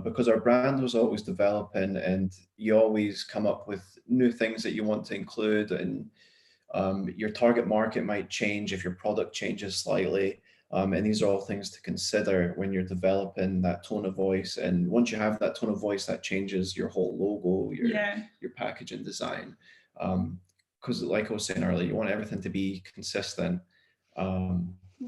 Because our brand was always developing, and you always come up with new things that you want to include, and your target market might change if your product changes slightly. And these are all things to consider when you're developing that tone of voice. And once you have that tone of voice, that changes your whole logo, your packaging design. Because like I was saying earlier, you want everything to be consistent.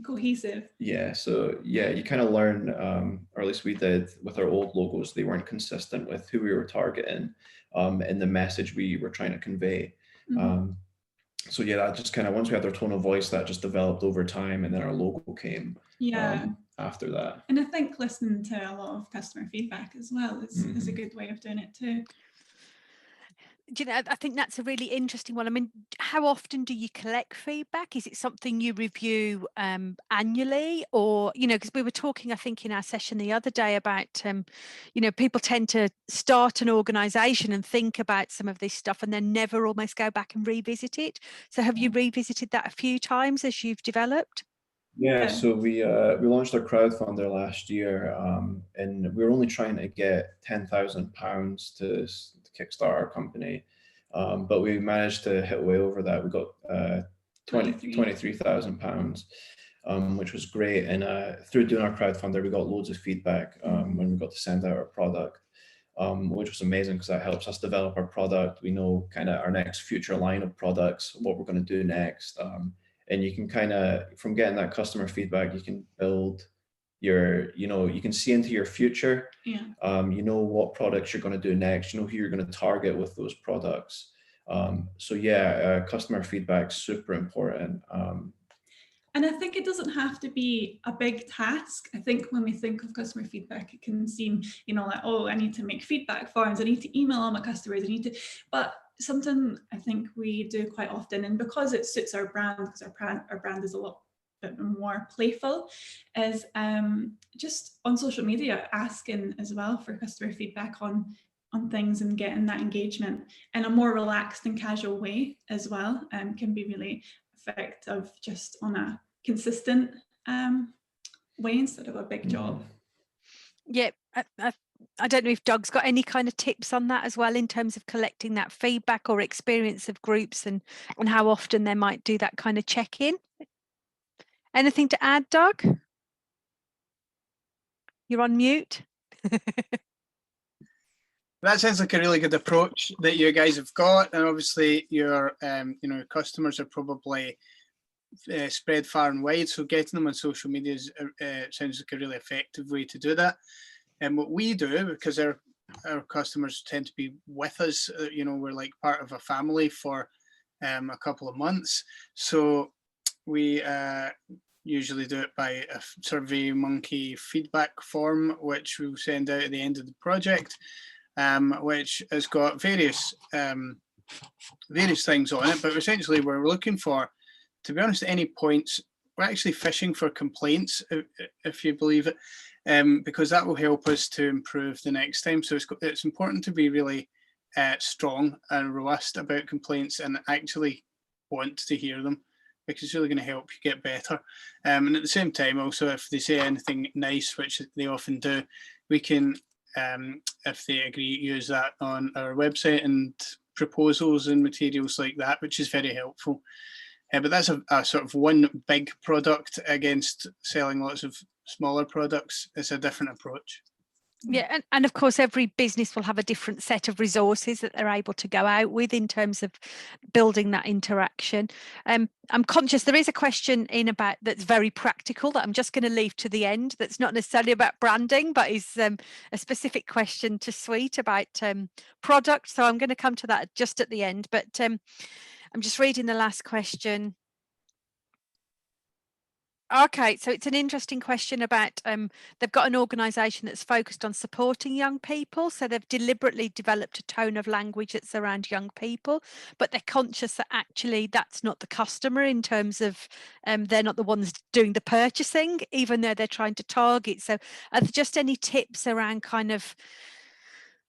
Cohesive. Yeah, so yeah, you kind of learn, or at least we did with our old logos, they weren't consistent with who we were targeting and the message we were trying to convey. So yeah, that just kind of, once we had our tone of voice, that just developed over time, and then our logo came after that. And I think listening to a lot of customer feedback as well is a good way of doing it too. Do you know, I think that's a really interesting one. I mean, how often do you collect feedback? Is it something you review annually, or, you know, because we were talking, I think, in our session the other day about, you know, people tend to start an organization and think about some of this stuff and then never almost go back and revisit it. So have you revisited that a few times as you've developed? Yeah, so we launched our crowdfunder last year, and we were only trying to get £10,000 to kickstart our company, but we managed to hit way over that. We got £23,000, which was great. And through doing our crowdfunder, we got loads of feedback when we got to send out our product, which was amazing because that helps us develop our product. We know kind of our next future line of products, what we're going to do next. And you can kind of, from getting that customer feedback, you can build your, you know, you can see into your future. You know what products you're going to do next, you know who you're going to target with those products. So yeah, customer feedback is super important. And I think it doesn't have to be a big task. I think when we think of customer feedback, it can seem, you know, like, oh, I need to make feedback forms, I need to email all my customers, but something I think we do quite often, and because it suits our brand, because our brand is a lot bit more playful, is just on social media asking as well for customer feedback on things and getting that engagement in a more relaxed and casual way as well, can be really effective just on a consistent way instead of a big job. Yeah, I don't know if Doug's got any kind of tips on that as well, in terms of collecting that feedback or experience of groups, and how often they might do that kind of check-in. Anything to add, Doug? You're on mute. That sounds like a really good approach that you guys have got, and obviously your you know, customers are probably spread far and wide, so getting them on social media sounds like a really effective way to do that. And what we do, because our customers tend to be with us, you know, we're like part of a family for a couple of months, so we usually do it by a SurveyMonkey feedback form, which we'll send out at the end of the project, which has got various things on it. But essentially we're looking for, to be honest, any points. We're actually fishing for complaints, if you believe it, because that will help us to improve the next time. So it's important to be really strong and robust about complaints and actually want to hear them, because it's really going to help you get better. And at the same time, also, if they say anything nice, which they often do, we can, if they agree, use that on our website and proposals and materials like that, which is very helpful. But that's a sort of one big product against selling lots of smaller products, it's a different approach. Yeah, and of course, every business will have a different set of resources that they're able to go out with in terms of building that interaction. I'm conscious there is a question in about that's very practical that I'm just going to leave to the end. That's not necessarily about branding, but is a specific question to Sweet about product. So I'm going to come to that just at the end. But I'm just reading the last question. Okay, so it's an interesting question about they've got an organisation that's focused on supporting young people, so they've deliberately developed a tone of language that's around young people, but they're conscious that actually that's not the customer in terms of they're not the ones doing the purchasing, even though they're trying to target. So are there just any tips around kind of,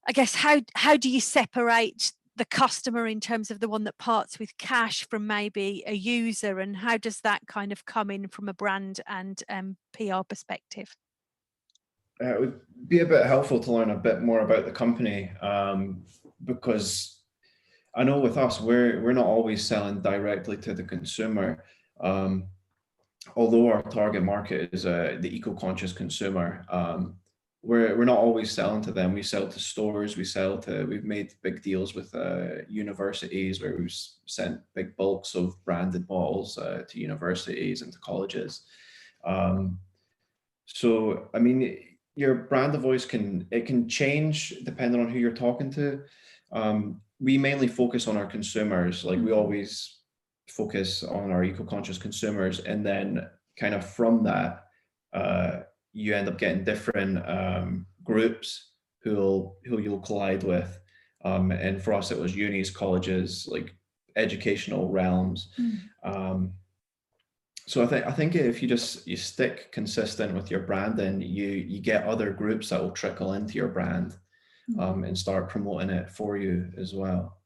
I guess, how do you separate the customer in terms of the one that parts with cash from maybe a user, and how does that kind of come in from a brand and PR perspective? It would be a bit helpful to learn a bit more about the company, because I know with us, we're not always selling directly to the consumer. Although our target market is the eco-conscious consumer, we're not always selling to them. We sell to stores. We've made big deals with universities where we've sent big bulks of branded bottles to universities and to colleges. So I mean, your brand of voice can change depending on who you're talking to. We mainly focus on our consumers. Like we always focus on our eco-conscious consumers, and then kind of from that, you end up getting different groups who you'll collide with. And for us, it was unis, colleges, like educational realms. So I think if you stick consistent with your branding, you get other groups that will trickle into your brand and start promoting it for you as well.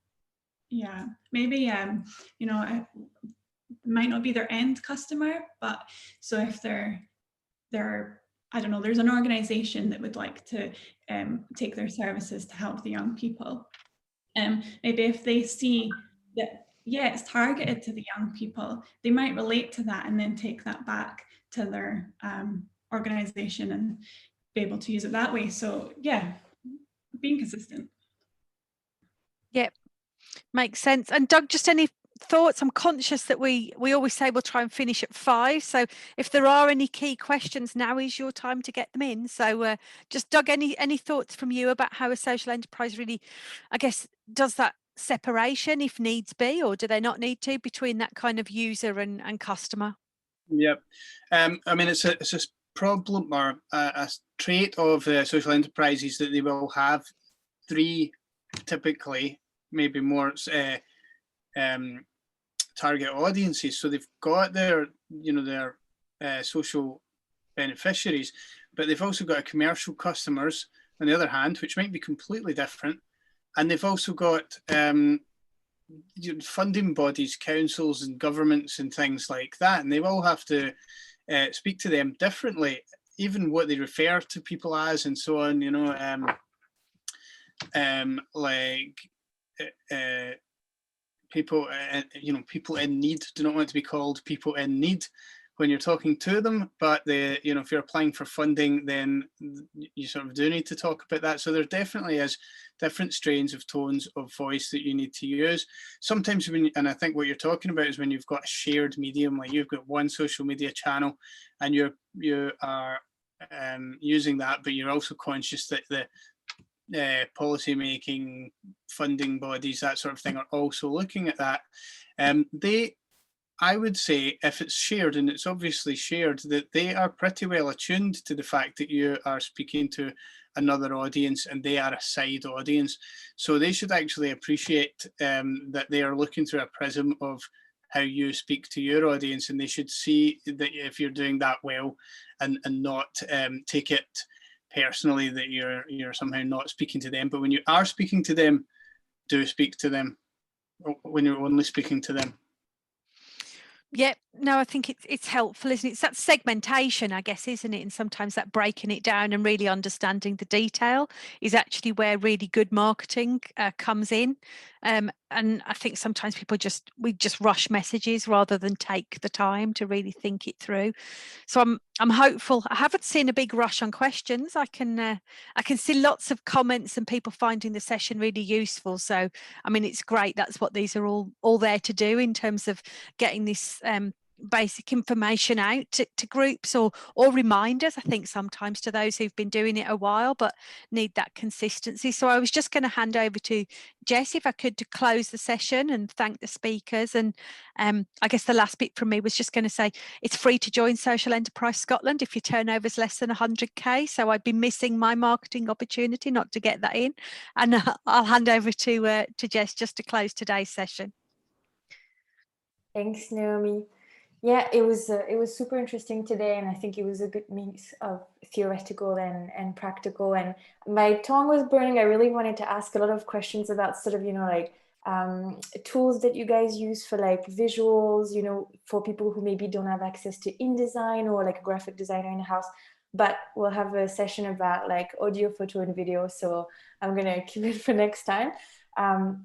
Yeah, maybe you know, it might not be their end customer, but so if they're I don't know, there's an organization that would like to take their services to help the young people. Maybe if they see that, yeah, it's targeted to the young people, they might relate to that and then take that back to their organization and be able to use it that way. So yeah, being consistent. Yep, makes sense. And Doug, just any thoughts? I'm conscious that we always say we'll try and finish at 5, so if there are any key questions, now is your time to get them in. So just Doug, any thoughts from you about how a social enterprise really, I guess, does that separation if needs be, or do they not need to, between that kind of user and customer? Yep. I mean, it's a problem or a trait of social enterprises that they will have 3, typically, maybe more target audiences. So they've got their social beneficiaries, but they've also got commercial customers on the other hand, which might be completely different. And they've also got funding bodies, councils and governments and things like that. And they all have to speak to them differently, even what they refer to people as and so on, people, people in need do not want to be called people in need when you're talking to them, but if you're applying for funding, then you sort of do need to talk about that. So there definitely is different strains of tones of voice that you need to use. Sometimes and I think what you're talking about is when you've got a shared medium, like you've got one social media channel and you are using that, but you're also conscious that the policy making, funding bodies, that sort of thing, are also looking at that. I would say if it's shared, and it's obviously shared, that they are pretty well attuned to the fact that you are speaking to another audience and they are a side audience. So they should actually appreciate that they are looking through a prism of how you speak to your audience, and they should see that if you're doing that well and not take it personally that you're somehow not speaking to them. But when you are speaking to them, do speak to them when you're only speaking to them. Yeah, no, I think it's helpful, isn't it? It's that segmentation, I guess, isn't it? And sometimes that breaking it down and really understanding the detail is actually where really good marketing comes in. And I think sometimes we just rush messages rather than take the time to really think it through. So I'm hopeful. I haven't seen a big rush on questions. I can see lots of comments and people finding the session really useful. So I mean, it's great. That's what these are all there to do in terms of getting this basic information out to groups or reminders, I think, sometimes to those who've been doing it a while but need that consistency. So I was just going to hand over to Jess, if I could, to close the session and thank the speakers. And I guess the last bit from me was just going to say it's free to join Social Enterprise Scotland if your turnover is less than 100k. So I'd be missing my marketing opportunity not to get that in. And I'll hand over to Jess just to close today's session. Thanks, Naomi. Yeah, it was super interesting today, and I think it was a good mix of theoretical and practical. And my tongue was burning. I really wanted to ask a lot of questions about sort of, you know, like tools that you guys use for like visuals, you know, for people who maybe don't have access to InDesign or like a graphic designer in the house. But we'll have a session about like audio, photo, and video. So I'm gonna keep it for next time.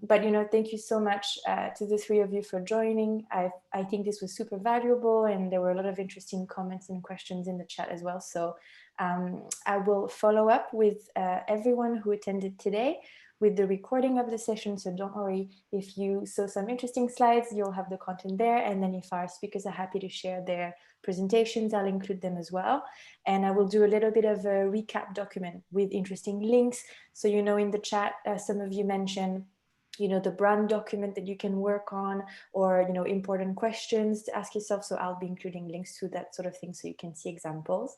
But, you know, thank you so much to the three of you for joining. I think this was super valuable, and there were a lot of interesting comments and questions in the chat as well. So I will follow up with everyone who attended today with the recording of the session. So don't worry, if you saw some interesting slides, you'll have the content there. And then if our speakers are happy to share their presentations, I'll include them as well. And I will do a little bit of a recap document with interesting links. So, you know, in the chat, some of you mentioned, you know, the brand document that you can work on, or, you know, important questions to ask yourself. So I'll be including links to that sort of thing so you can see examples.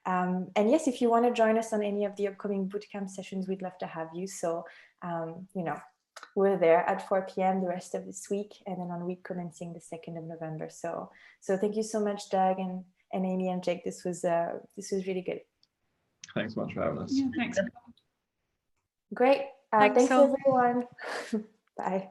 And yes, if you want to join us on any of the upcoming bootcamp sessions, we'd love to have you. So, you know, we're there at 4 p.m. the rest of this week, and then on week commencing the 2nd of November. So thank you so much, Doug and Aimee and Jake. This was really good. Thanks so much for having us. Yeah, thanks. Great. Thanks everyone. Bye.